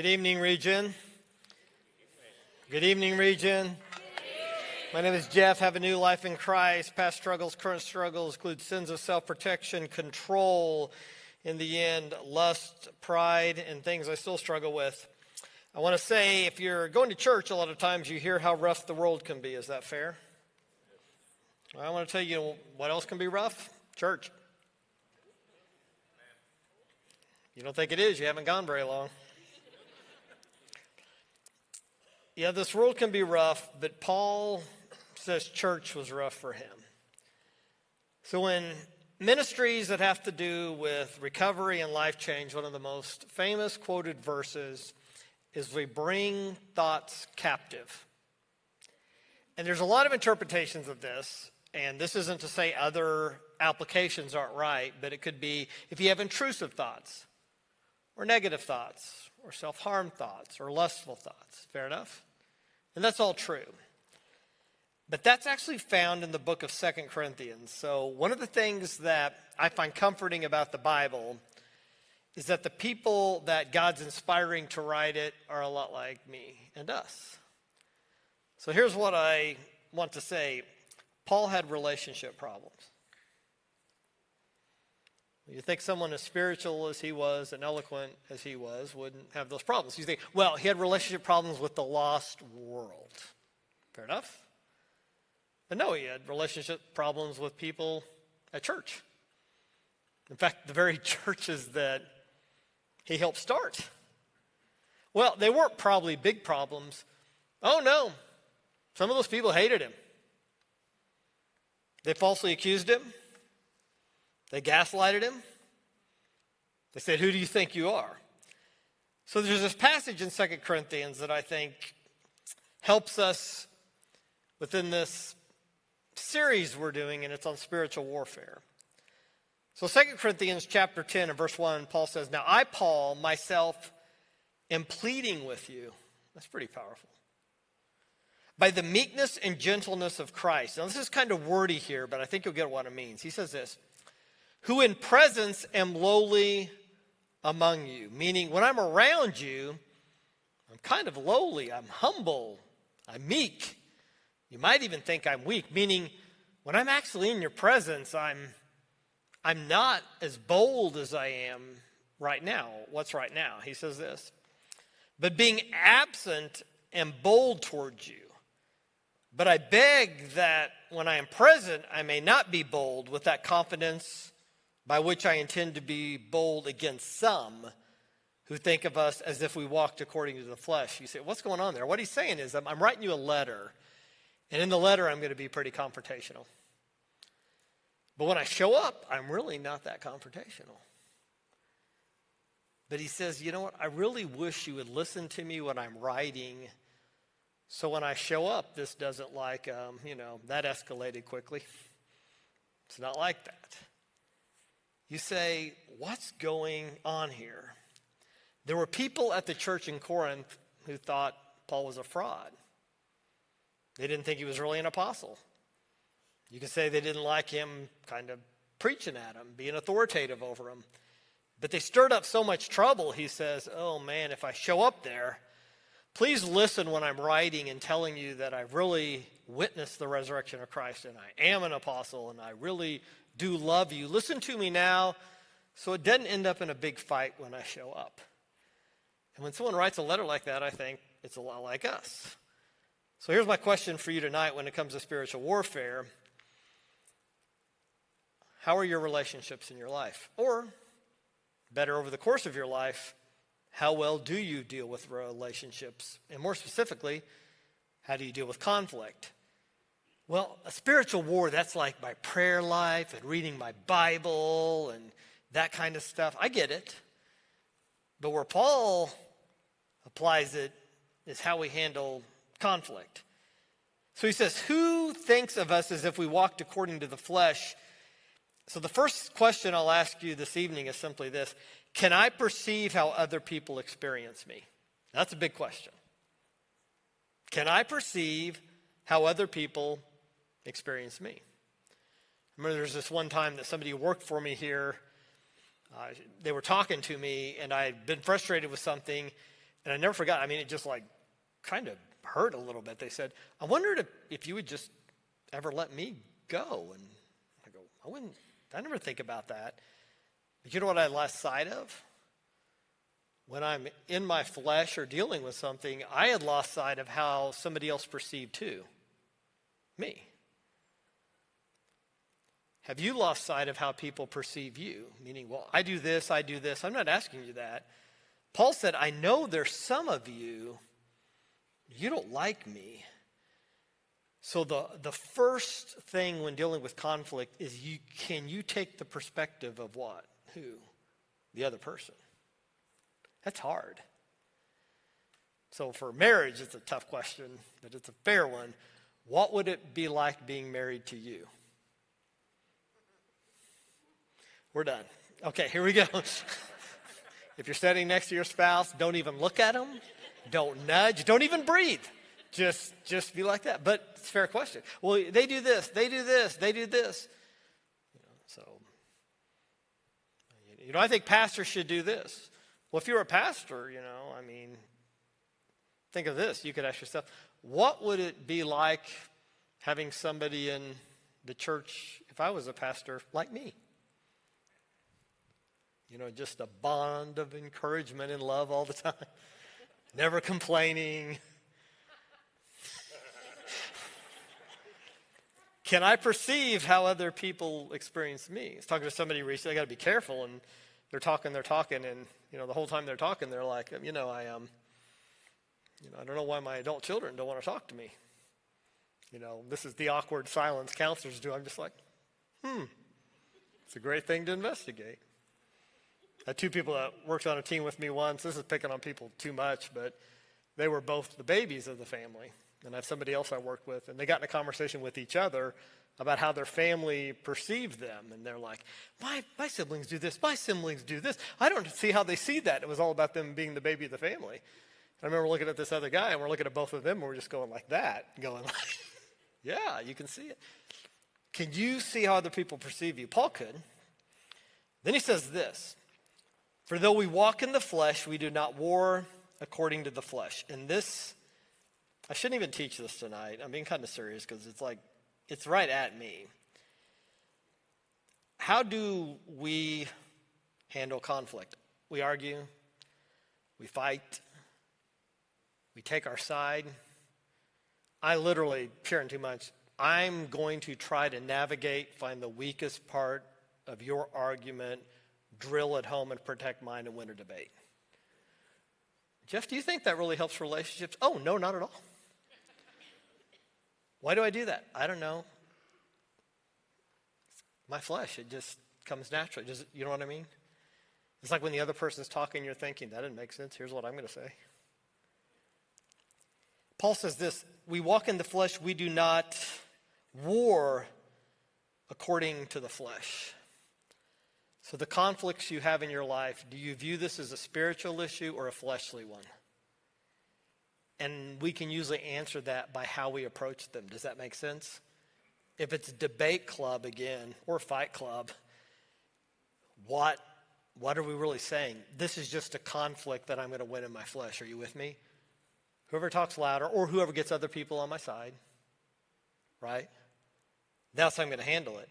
Good evening, Region. Good evening, Region. My name is Jeff. Have a new life in Christ. Past struggles, current struggles include sins of self-protection, control, in the end, lust, pride, and things I still struggle with. I want to say, if you're going to church, a lot of times you hear how rough the world can be. Is that fair? I want to tell you, what else can be rough? Church. You don't think it is, you haven't gone very long. Yeah, this world can be rough, but Paul says church was rough for him. So when ministries that have to do with recovery and life change, one of the most famous quoted verses is, "We bring thoughts captive." And there's a lot of interpretations of this, and this isn't to say other applications aren't right, but it could be if you have intrusive thoughts, or negative thoughts, or self-harm thoughts, or lustful thoughts. Fair enough? And that's all true. But that's actually found in the book of 2 Corinthians. So one of the things that I find comforting about the Bible is that the people that God's inspiring to write it are a lot like me and us. So here's what I want to say. Paul had relationship problems. You think someone as spiritual as he was and eloquent as he was wouldn't have those problems. You think, well, he had relationship problems with the lost world. Fair enough. But no, he had relationship problems with people at church. In fact, the very churches that he helped start. Well, they weren't probably big problems. Oh, no. Some of those people hated him. They falsely accused him. They gaslighted him. They said, "Who do you think you are?" So there's this passage in 2 Corinthians that I think helps us within this series we're doing, and it's on spiritual warfare. So 2 Corinthians chapter 10 and verse 1, Paul says, "Now I, Paul, myself, am pleading with you." That's pretty powerful. "By the meekness and gentleness of Christ." Now this is kind of wordy here, but I think you'll get what it means. He says this, "Who in presence am lowly among you." Meaning when I'm around you, I'm kind of lowly, I'm humble, I'm meek. You might even think I'm weak, meaning when I'm actually in your presence, I'm not as bold as I am right now. What's right now? He says this, "But being absent am bold towards you. But I beg that when I am present, I may not be bold with that confidence by which I intend to be bold against some who think of us as if we walked according to the flesh." You say, what's going on there? What he's saying is, I'm writing you a letter, and in the letter I'm going to be pretty confrontational. But when I show up, I'm really not that confrontational. But he says, you know what? I really wish you would listen to me when I'm writing, so when I show up, this doesn't that escalated quickly. It's not like that. You say, what's going on here? There were people at the church in Corinth who thought Paul was a fraud. They didn't think he was really an apostle. You could say they didn't like him kind of preaching at them, being authoritative over them. But they stirred up so much trouble, he says, oh man, if I show up there, please listen when I'm writing and telling you that I've really witnessed the resurrection of Christ and I am an apostle and I really do love you. Listen to me now so it doesn't end up in a big fight when I show up. And when someone writes a letter like that, I think it's a lot like us. So here's my question for you tonight when it comes to spiritual warfare. How are your relationships in your life? Or, better, over the course of your life, how well do you deal with relationships? And more specifically, how do you deal with conflict? Well, a spiritual war, that's like my prayer life and reading my Bible and that kind of stuff. I get it. But where Paul applies it is how we handle conflict. So he says, who thinks of us as if we walked according to the flesh? So the first question I'll ask you this evening is simply this. Can I perceive how other people experience me? That's a big question. Can I perceive how other people experience me? I remember there's this one time that somebody who worked for me here, they were talking to me, and I had been frustrated with something, And I never forgot. I mean, it just like kind of hurt a little bit. They said, I wondered if you would just ever let me go. And I go, I never think about that. But you know what I lost sight of? When I'm in my flesh or dealing with something, I had lost sight of how somebody else perceived too. Me. Have you lost sight of how people perceive you? Meaning, well, I do this. I'm not asking you that. Paul said, I know there's some of you, you don't like me. So the first thing when dealing with conflict is can you take the perspective of what? Who? The other person. That's hard. So for marriage, it's a tough question, but it's a fair one. What would it be like being married to you? We're done. Okay, here we go. If you're sitting next to your spouse, don't even look at them. Don't nudge. Don't even breathe. Just be like that. But it's a fair question. Well, they do this. They do this. They do this. I think pastors should do this. Well, if you're a pastor, think of this. You could ask yourself, what would it be like having somebody in the church, if I was a pastor, like me? Just a bond of encouragement and love all the time. Never complaining. Can I perceive how other people experience me? I was talking to somebody recently. I got to be careful, and they're talking, and the whole time they're talking, they're like, I don't know why my adult children don't want to talk to me. This is the awkward silence counselors do. I'm just like, it's a great thing to investigate. I had two people that worked on a team with me once. This is picking on people too much, but they were both the babies of the family. And I have somebody else I worked with, and they got in a conversation with each other about how their family perceived them. And they're like, my siblings do this. My siblings do this. I don't see how they see that. It was all about them being the baby of the family. I remember looking at this other guy, and we're looking at both of them, and we're just going like that, going like, yeah, you can see it. Can you see how other people perceive you? Paul could. Then he says this, for though we walk in the flesh, we do not war according to the flesh. And this, I shouldn't even teach this tonight. I'm being kind of serious because it's right at me. How do we handle conflict? We argue, we fight, we take our side. I literally, sharing too much, I'm going to try to navigate, find the weakest part of your argument, drill at home and protect mine and win a debate. Jeff, do you think that really helps relationships? Oh, no, not at all. Why do I do that? I don't know. My flesh, it just comes naturally. You know what I mean? It's like when the other person's talking, you're thinking, that didn't make sense. Here's what I'm going to say. Paul says this, we walk in the flesh, we do not war according to the flesh. So the conflicts you have in your life, do you view this as a spiritual issue or a fleshly one? And we can usually answer that by how we approach them. Does that make sense? If it's debate club again, or fight club, what are we really saying? This is just a conflict that I'm going to win in my flesh. Are you with me? Whoever talks louder or whoever gets other people on my side, right? That's how I'm going to handle it.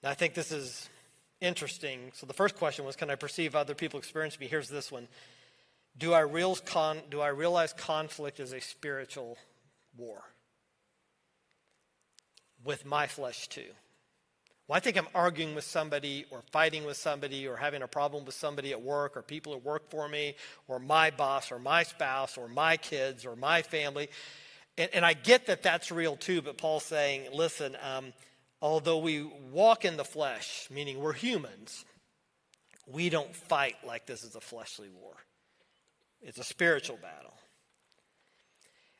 Now, I think this is interesting. So the first question was, can I perceive other people experience me? Here's this one. Do I realize conflict is a spiritual war with my flesh too? Well, I think I'm arguing with somebody or fighting with somebody or having a problem with somebody at work or people who work for me or my boss or my spouse or my kids or my family. And I get that that's real too, but Paul's saying, listen, although we walk in the flesh, meaning we're humans, we don't fight like this is a fleshly war. It's a spiritual battle.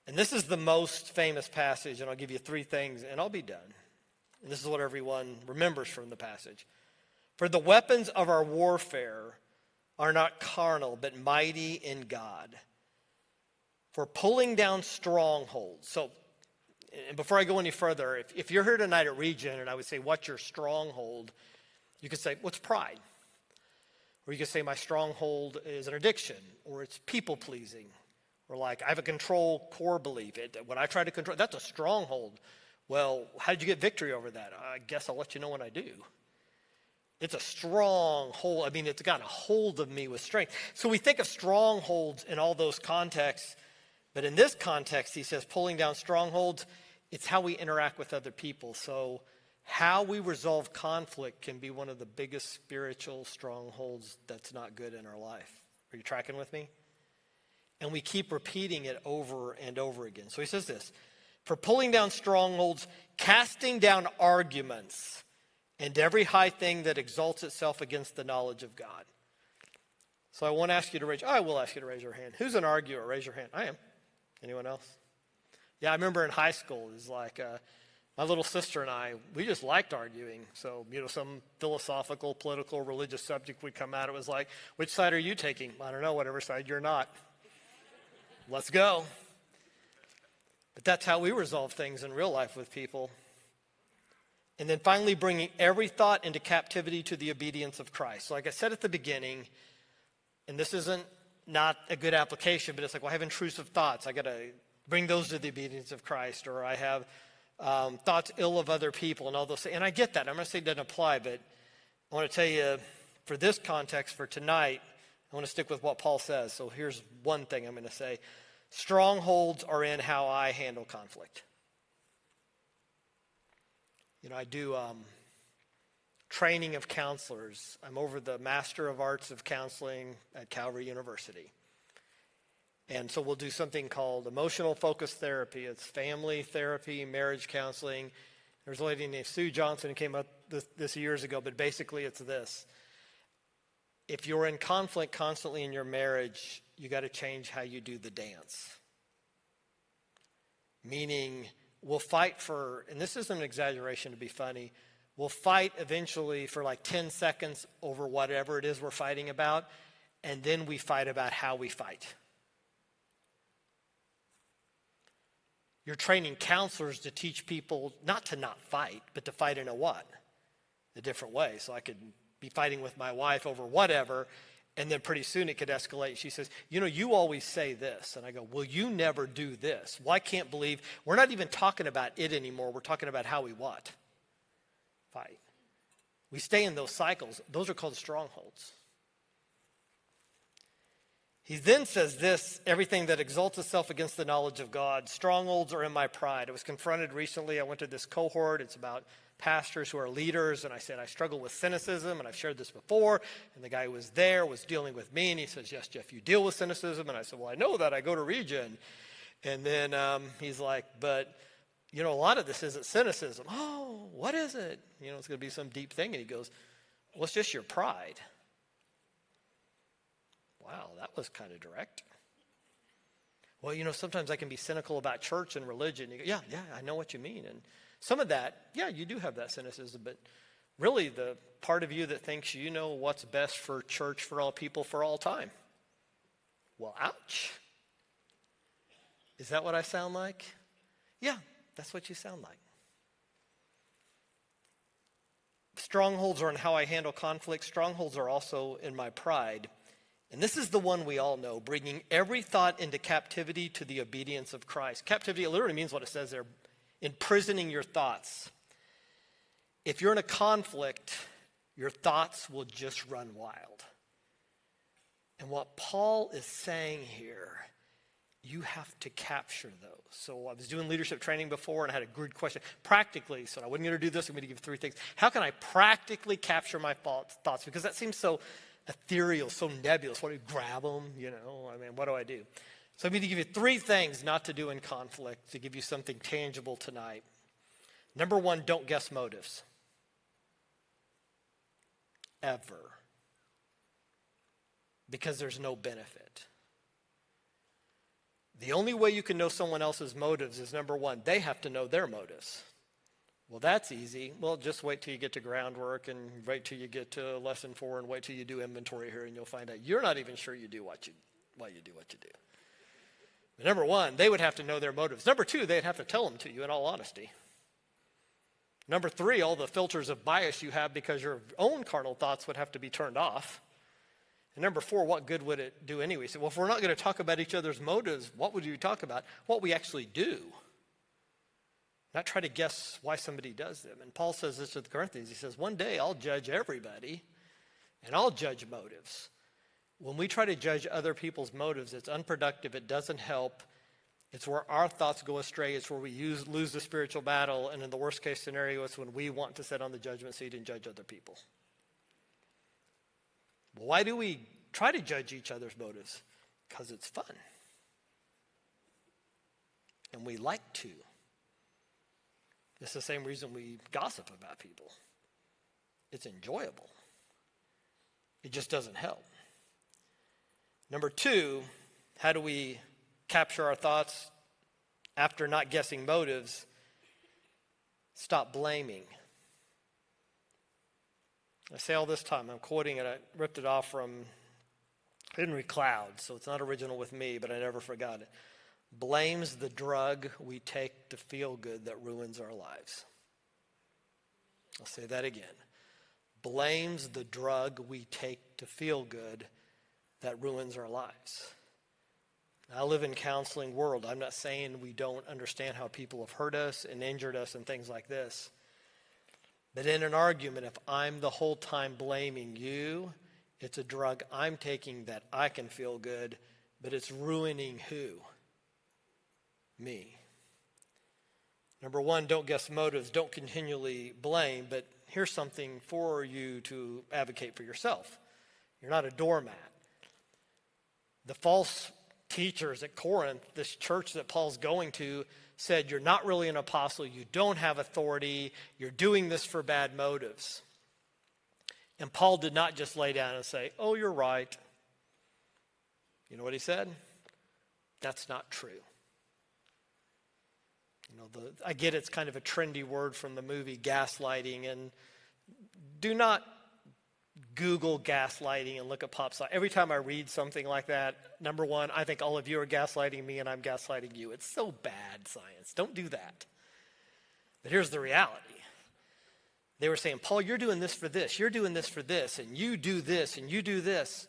And this is the most famous passage, and I'll give you three things, and I'll be done. And this is what everyone remembers from the passage. For the weapons of our warfare are not carnal, but mighty in God. For pulling down strongholds. So, and before I go any further, if you're here tonight at Region, and I would say, what's your stronghold? You could say, what's pride? Or you could say my stronghold is an addiction, or it's people-pleasing, or like I have a control core belief. When I try to control, that's a stronghold. Well, how did you get victory over that? I guess I'll let you know when I do. It's a stronghold. I mean, it's got a hold of me with strength. So we think of strongholds in all those contexts, but in this context, he says pulling down strongholds, it's how we interact with other people. So how we resolve conflict can be one of the biggest spiritual strongholds that's not good in our life. Are you tracking with me? And we keep repeating it over and over again. So he says this, for pulling down strongholds, casting down arguments, and every high thing that exalts itself against the knowledge of God. So I will ask you to raise your hand. Who's an arguer? Raise your hand. I am. Anyone else? Yeah, I remember in high school, it was like my little sister and I, we just liked arguing. So, some philosophical, political, religious subject would come out. It was like, which side are you taking? I don't know, whatever side you're not. Let's go. But that's how we resolve things in real life with people. And then finally bringing every thought into captivity to the obedience of Christ. So like I said at the beginning, and this isn't not a good application, but it's like, well, I have intrusive thoughts. I got to bring those to the obedience of Christ. Or I have thoughts ill of other people and all those things. And I get that. I'm not saying it doesn't apply, but I want to tell you for this context, for tonight, I want to stick with what Paul says. So here's one thing I'm going to say. Strongholds are in how I handle conflict. I do training of counselors. I'm over the Master of Arts of Counseling at Calvary University. And so we'll do something called emotional focused therapy. It's family therapy, marriage counseling. There's a lady named Sue Johnson who came up this years ago, but basically it's this. If you're in conflict constantly in your marriage, you got to change how you do the dance. Meaning, we'll fight for, and this isn't an exaggeration to be funny, we'll fight eventually for like 10 seconds over whatever it is we're fighting about, and then we fight about how we fight. You're training counselors to teach people not to not fight, but to fight in a different way. So I could be fighting with my wife over whatever, and then pretty soon it could escalate. She says, you always say this. And I go, well, you never do this. Well, I can't believe, we're not even talking about it anymore. We're talking about how we what? Fight. We stay in those cycles. Those are called strongholds. He then says this, everything that exalts itself against the knowledge of God, strongholds are in my pride. I was confronted recently. I went to this cohort. It's about pastors who are leaders, and I said, I struggle with cynicism, and I've shared this before, and the guy who was there was dealing with me, and he says, yes, Jeff, you deal with cynicism, and I said, well, I know that, I go to Region, and then he's like, but, a lot of this isn't cynicism. Oh, what is it? It's going to be some deep thing, and he goes, well, it's just your pride. Wow, that was kind of direct. Well, sometimes I can be cynical about church and religion. You go, yeah, I know what you mean, and some of that, yeah, you do have that cynicism, but really the part of you that thinks you know what's best for church, for all people, for all time. Well, ouch. Is that what I sound like? Yeah, that's what you sound like. Strongholds are in how I handle conflict. Strongholds are also in my pride. And this is the one we all know, bringing every thought into captivity to the obedience of Christ. Captivity literally means what it says there. Imprisoning your thoughts. If you're in a conflict, your thoughts will just run wild. And what Paul is saying here, you have to capture those. So I was doing leadership training before and I had a good question. Practically, so I wasn't going to do this, I'm going to give 3 things. How can I practically capture my thoughts? Because that seems so ethereal, so nebulous. What do you grab them? What do I do? So I'm going to give you 3 things not to do in conflict to give you something tangible tonight. Number 1, don't guess motives. Ever. Because there's no benefit. The only way you can know someone else's motives is, number 1, they have to know their motives. Well, that's easy. Well, just wait till you get to groundwork and wait till you get to lesson 4 and wait till you do inventory here and you'll find out you're not even sure you do why you do what you do. But number 1, they would have to know their motives. Number 2, they'd have to tell them to you in all honesty. Number 3, all the filters of bias you have because your own carnal thoughts would have to be turned off. And number 4, what good would it do anyway? So, well, if we're not going to talk about each other's motives, what would you talk about? What we actually do. Not try to guess why somebody does them. And Paul says this to the Corinthians. He says, one day I'll judge everybody, and I'll judge motives. When we try to judge other people's motives, it's unproductive. It doesn't help. It's where our thoughts go astray. It's where we lose the spiritual battle. And in the worst case scenario, it's when we want to sit on the judgment seat and judge other people. Why do we try to judge each other's motives? Because it's fun. And we like to. It's the same reason we gossip about people. It's enjoyable. It just doesn't help. Number 2, how do we capture our thoughts after not guessing motives? Stop blaming. I say all this time, I'm quoting it, I ripped it off from Henry Cloud, so it's not original with me, but I never forgot it. Blame's the drug we take to feel good that ruins our lives. I'll say that again. Blame's the drug we take to feel good that ruins our lives. I live in a counseling world. I'm not saying we don't understand how people have hurt us and injured us and things like this. But in an argument, if I'm the whole time blaming you, it's a drug I'm taking that I can feel good, but it's ruining who? Me. Number 1, don't guess motives. Don't continually blame, but here's something for you to advocate for yourself. You're not a doormat. The false teachers at Corinth, this church that Paul's going to, said you're not really an apostle, you don't have authority, you're doing this for bad motives. And Paul did not just lay down and say, oh, you're right. You know what he said? That's not true. You know, I get it's kind of a trendy word from the movie gaslighting, and do not Google gaslighting and look at pop science. Every time I read something like that, number 1, I think all of you are gaslighting me and I'm gaslighting you. It's so bad, science. Don't do that. But here's the reality. They were saying, Paul, you're doing this for this. You're doing this for this. And you do this and you do this.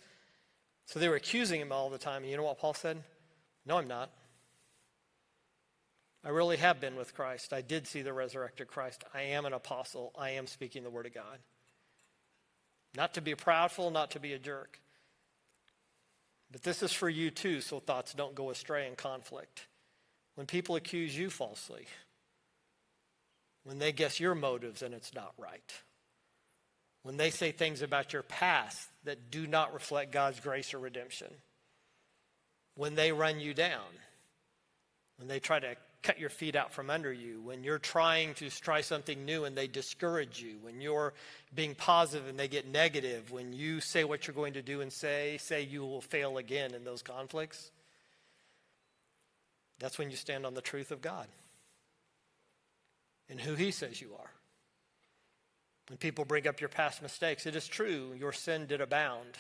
So they were accusing him all the time. And you know what Paul said? No, I'm not. I really have been with Christ. I did see the resurrected Christ. I am an apostle. I am speaking the word of God. Not to be proudful, not to be a jerk. But this is for you too, so thoughts don't go astray in conflict. When people accuse you falsely, when they guess your motives and it's not right, when they say things about your past that do not reflect God's grace or redemption, when they run you down, when they try to cut your feet out from under you, when you're trying to try something new and they discourage you, when you're being positive and they get negative, when you say what you're going to do and say you will fail again in those conflicts, that's when you stand on the truth of God and who he says you are. When people bring up your past mistakes, it is true, your sin did abound,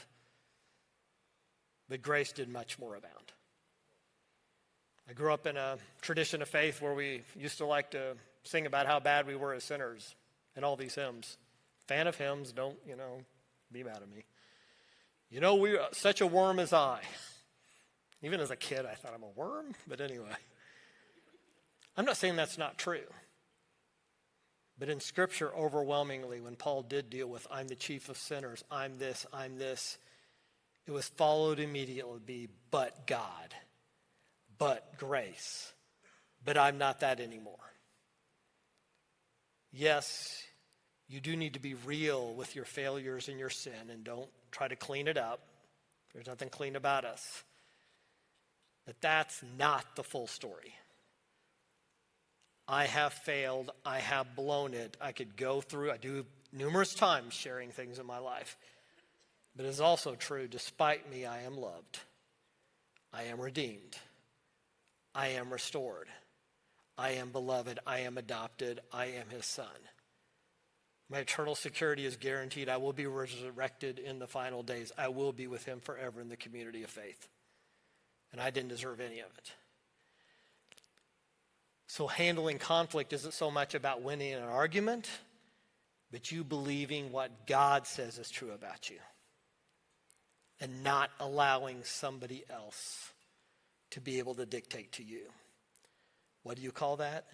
but grace did much more abound. I grew up in a tradition of faith where we used to like to sing about how bad we were as sinners and all these hymns. Fan of hymns, don't, be mad at me. We're such a worm as I. Even as a kid, I thought I'm a worm, but anyway. I'm not saying that's not true. But in Scripture, overwhelmingly, when Paul did deal with, I'm the chief of sinners, I'm this, it was followed immediately, but God. But grace. But I'm not that anymore. Yes, you do need to be real with your failures and your sin and don't try to clean it up. There's nothing clean about us. But that's not the full story. I have failed. I have blown it. I could go through, I do numerous times sharing things in my life. But it's also true, despite me, I am loved. I am redeemed. I am restored. I am beloved. I am adopted. I am his son. My eternal security is guaranteed. I will be resurrected in the final days. I will be with him forever in the community of faith. And I didn't deserve any of it. So handling conflict isn't so much about winning an argument, but you believing what God says is true about you. and not allowing somebody else to be able to dictate to you. What do you call that?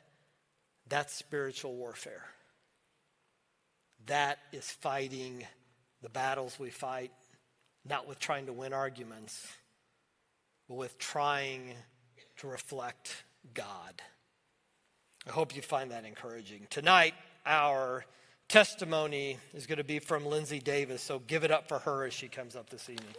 That's spiritual warfare. That is fighting the battles we fight, not with trying to win arguments, but with trying to reflect God. I hope you find that encouraging. Tonight, our testimony is going to be from Lindsay Davis, so give it up for her as she comes up this evening.